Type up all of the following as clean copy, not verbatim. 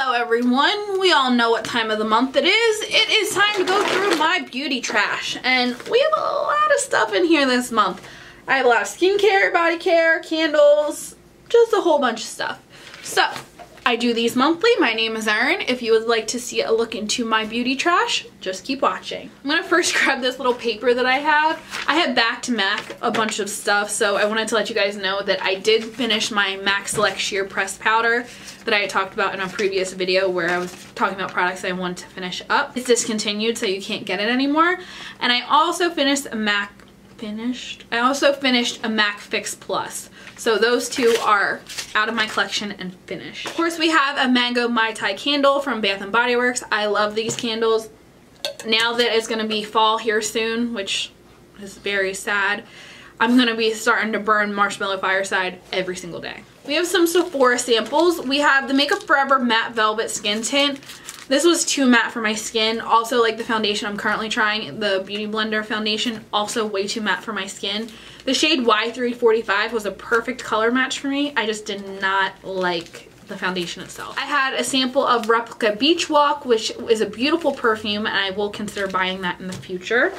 Hello everyone, we all know what time of the month it is. It is time to go through my beauty trash, and we have a lot of stuff in here this month. I have a lot of skincare, body care, candles, just a whole bunch of stuff. So, I do these monthly. My name is Erin. If you would like to see a look into my beauty trash, just keep watching. I'm gonna first grab this little paper that I have. I have back to MAC a bunch of stuff, so I wanted to let you guys know that I did finish my MAC Select Sheer Pressed Powder that I had talked about in a previous video where I was talking about products I wanted to finish up. It's discontinued, so you can't get it anymore. And I also finished a MAC Fix Plus. So those two are out of my collection and finished. Of course, we have a Mango Mai Tai candle from Bath & Body Works. I love these candles. Now that it's gonna be fall here soon, which is very sad, I'm gonna be starting to burn Marshmallow Fireside every single day. We have some Sephora samples. We have the Makeup Forever Matte Velvet Skin Tint. This was too matte for my skin. Also, like the foundation I'm currently trying, the Beauty Blender foundation, also way too matte for my skin. The shade Y345 was a perfect color match for me. I just did not like the foundation itself. I had a sample of Replica Beach Walk, which is a beautiful perfume, and I will consider buying that in the future.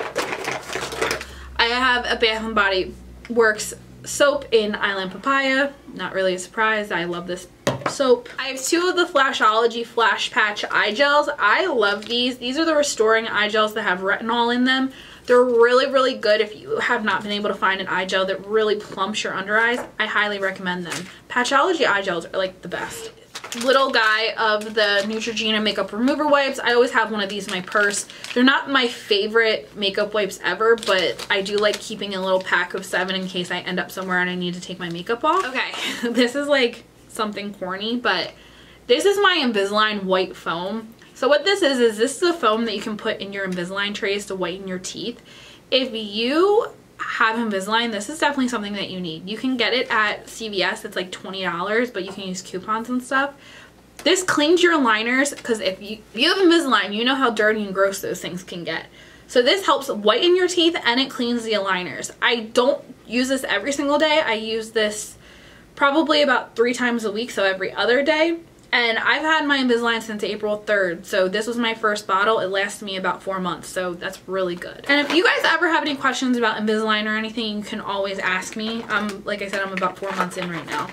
I have a Bath & Body Works soap in Island Papaya. Not really a surprise. I love this soap. I have two of the Flashology Flash Patch eye gels. I love these. These are the restoring eye gels that have retinol in them. They're really, really good if you have not been able to find an eye gel that really plumps your under eyes. I highly recommend them. Patchology eye gels are like the best. Little guy of the Neutrogena makeup remover wipes. I always have one of these in my purse. They're not my favorite makeup wipes ever, but I do like keeping a little pack of 7 in case I end up somewhere and I need to take my makeup off. Okay, this is like something corny, but this is my Invisalign white foam. So what this is this is a foam that you can put in your Invisalign trays to whiten your teeth. If you have Invisalign, this is definitely something that you need. You can get it at CVS. It's like $20, but you can use coupons and stuff. This cleans your aligners, because if you have Invisalign, you know how dirty and gross those things can get. So this helps whiten your teeth and it cleans the aligners. I don't use this every single day. I use this probably about 3 times a week, so every other day. And I've had my Invisalign since April 3rd, so this was my first bottle. It lasted me about 4 months, so that's really good. And if you guys ever have any questions about Invisalign or anything, you can always ask me. Like I said, I'm about 4 months in right now.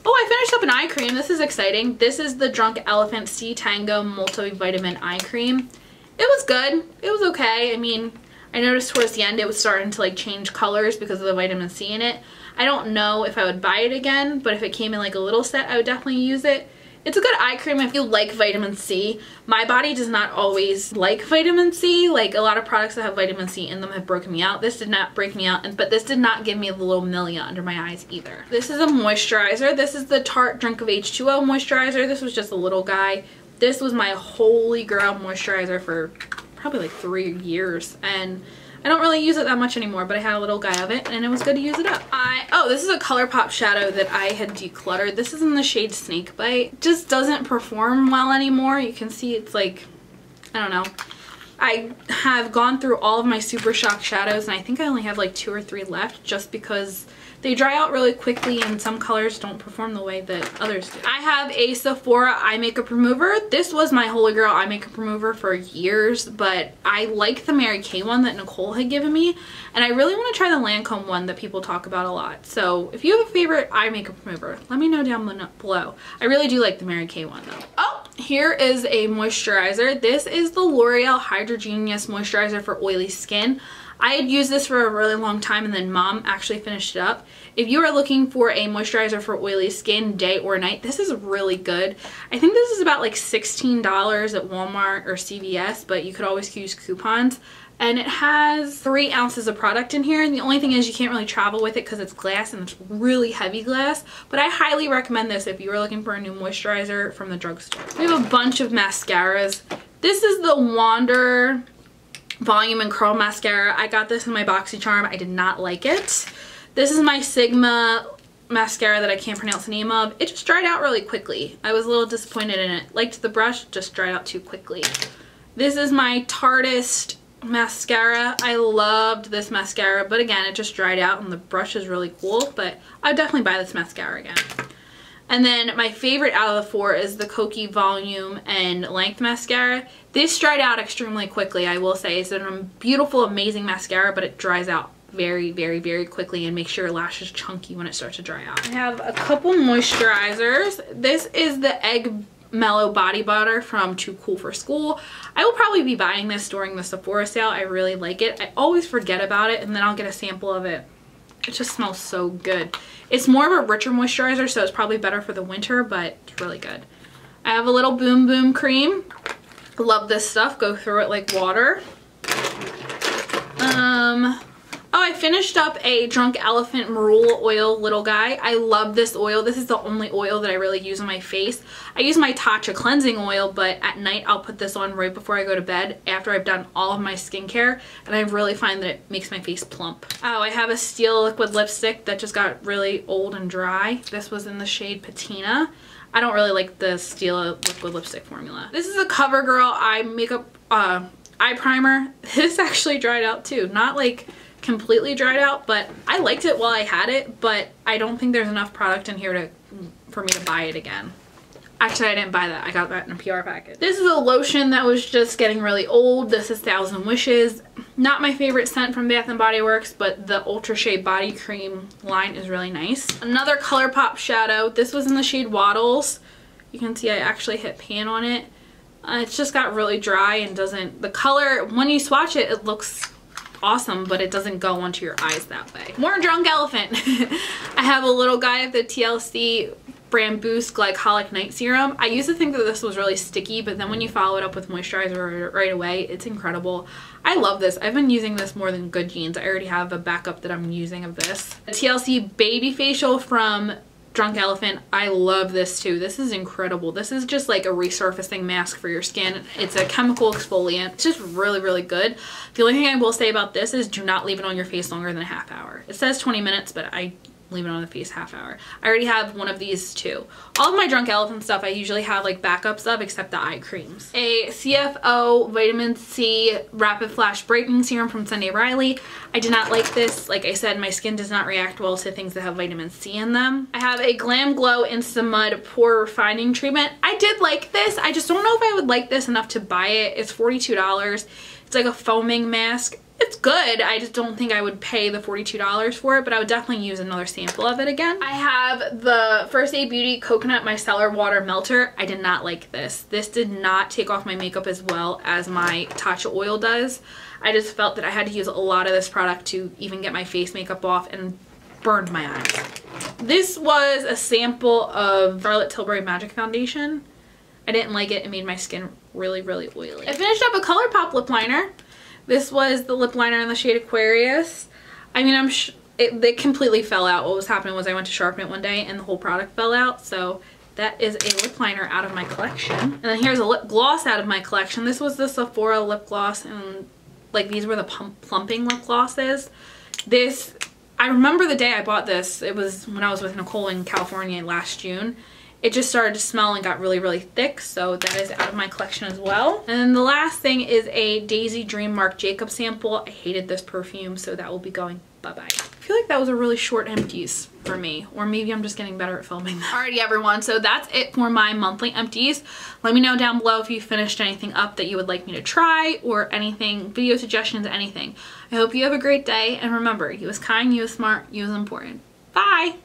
Oh, I finished up an eye cream. This is exciting. This is the Drunk Elephant C Tango Multivitamin Eye Cream. It was good. It was okay. I mean, I noticed towards the end it was starting to like change colors because of the vitamin C in it. I don't know if I would buy it again, but if it came in like a little set, I would definitely use it. It's a good eye cream if you like vitamin C. My body does not always like vitamin C. Like a lot of products that have vitamin C in them have broken me out. This did not break me out, but this did not give me the little milia under my eyes either. This is a moisturizer. This is the Tarte Drink of H2O moisturizer. This was just a little guy. This was my holy grail moisturizer for probably like 3 years, and I don't really use it that much anymore, but I had a little guy of it and it was good to use it up. Oh, this is a ColourPop shadow that I had decluttered. This is in the shade Snakebite. It just doesn't perform well anymore. You can see it's like, I don't know. I have gone through all of my Super Shock shadows and I think I only have like 2 or 3 left just because they dry out really quickly and some colors don't perform the way that others do. I have a Sephora eye makeup remover. This was my holy grail eye makeup remover for years, but I like the Mary Kay one that Nicole had given me, and I really want to try the Lancome one that people talk about a lot. So if you have a favorite eye makeup remover, let me know down below. I really do like the Mary Kay one though. Oh, here is a moisturizer. This is the L'Oreal Hydrogenius Moisturizer for oily skin. I had used this for a really long time and then Mom actually finished it up. If you are looking for a moisturizer for oily skin day or night, this is really good. I think this is about like $16 at Walmart or CVS, but you could always use coupons. And it has 3 ounces of product in here, and the only thing is you can't really travel with it because it's glass and it's really heavy glass. But I highly recommend this if you are looking for a new moisturizer from the drugstore. We have a bunch of mascaras. This is the Wander Volume and Curl Mascara. I got this in my BoxyCharm. I did not like it. This is my Sigma mascara that I can't pronounce the name of. It just dried out really quickly. I was a little disappointed in it. Liked the brush, just dried out too quickly. This is my Tarteist mascara. I loved this mascara, but again, it just dried out and the brush is really cool, but I'd definitely buy this mascara again. And then my favorite out of the 4 is the Kokie Volume and Length Mascara. This dried out extremely quickly, I will say. It's a beautiful, amazing mascara, but it dries out very, very, very quickly and makes your lashes chunky when it starts to dry out. I have a couple moisturizers. This is the Egg Mellow Body Butter from Too Cool for School. I will probably be buying this during the Sephora sale. I really like it. I always forget about it, and then I'll get a sample of it. It just smells so good. It's more of a richer moisturizer, so it's probably better for the winter, but it's really good. I have a little Boom Boom cream. Love this stuff. Go through it like water. Oh, I finished up a Drunk Elephant Marula Oil Little Guy. I love this oil. This is the only oil that I really use on my face. I use my Tatcha cleansing oil, but at night I'll put this on right before I go to bed after I've done all of my skincare, and I really find that it makes my face plump. Oh, I have a Steel liquid lipstick that just got really old and dry. This was in the shade Patina. I don't really like the Steel liquid lipstick formula. This is a CoverGirl eye makeup eye primer. This actually dried out too. Not like completely dried out, but I liked it while I had it, but I don't think there's enough product in here for me to buy it again. Actually, I didn't buy that. I got that in a PR package. This is a lotion that was just getting really old. This is 1000 Wishes. Not my favorite scent from Bath & Body Works, but the Ultra Shade Body Cream line is really nice. Another ColourPop shadow. This was in the shade Waddles. You can see I actually hit pan on it. It's just got really dry and doesn't, the color, when you swatch it, it looks awesome, but it doesn't go onto your eyes that way. More Drunk Elephant. I have a little guy of the TLC Brand Boost Glycolic Night Serum. I used to think that this was really sticky, but then when you follow it up with moisturizer right away, it's incredible. I love this. I've been using this more than Good Genes. I already have a backup that I'm using of this. The TLC Baby Facial from Drunk Elephant. I love this too. This is incredible. This is just like a resurfacing mask for your skin. It's a chemical exfoliant. It's just really, really good. The only thing I will say about this is do not leave it on your face longer than a half hour. It says 20 minutes, but I leave it on the face half hour. I already have one of these too. All of my Drunk Elephant stuff I usually have like backups of, except the eye creams. A CFO Vitamin C Rapid Flash Brightening Serum from Sunday Riley. I did not like this. Like I said, my skin does not react well to things that have vitamin C in them. I have a Glam Glow Insta Mud Pore Refining Treatment. I did like this. I just don't know if I would like this enough to buy it. It's $42. It's like a foaming mask. It's good. I just don't think I would pay the $42 for it, but I would definitely use another sample of it again. I have the First Aid Beauty Coconut Micellar Water Melter. I did not like this. This did not take off my makeup as well as my Tatcha oil does. I just felt that I had to use a lot of this product to even get my face makeup off, and burned my eyes. This was a sample of Charlotte Tilbury Magic Foundation. I didn't like it. It made my skin really, really oily. I finished up a ColourPop lip liner. This was the lip liner in the shade Aquarius. I mean, it completely fell out. What was happening was I went to sharpen it one day and the whole product fell out. So that is a lip liner out of my collection. And then here's a lip gloss out of my collection. This was the Sephora lip gloss, and like these were the plumping lip glosses. This, I remember the day I bought this. It was when I was with Nicole in California last June. It just started to smell and got really, really thick, so that is out of my collection as well. And then the last thing is a Daisy Dream Marc Jacobs sample. I hated this perfume, so that will be going bye-bye. I feel like that was a really short empties for me, or maybe I'm just getting better at filming them. Alrighty everyone, so that's it for my monthly empties. Let me know down below if you finished anything up that you would like me to try, or anything, video suggestions, anything. I hope you have a great day, and remember, you was kind, you was smart, you was important. Bye!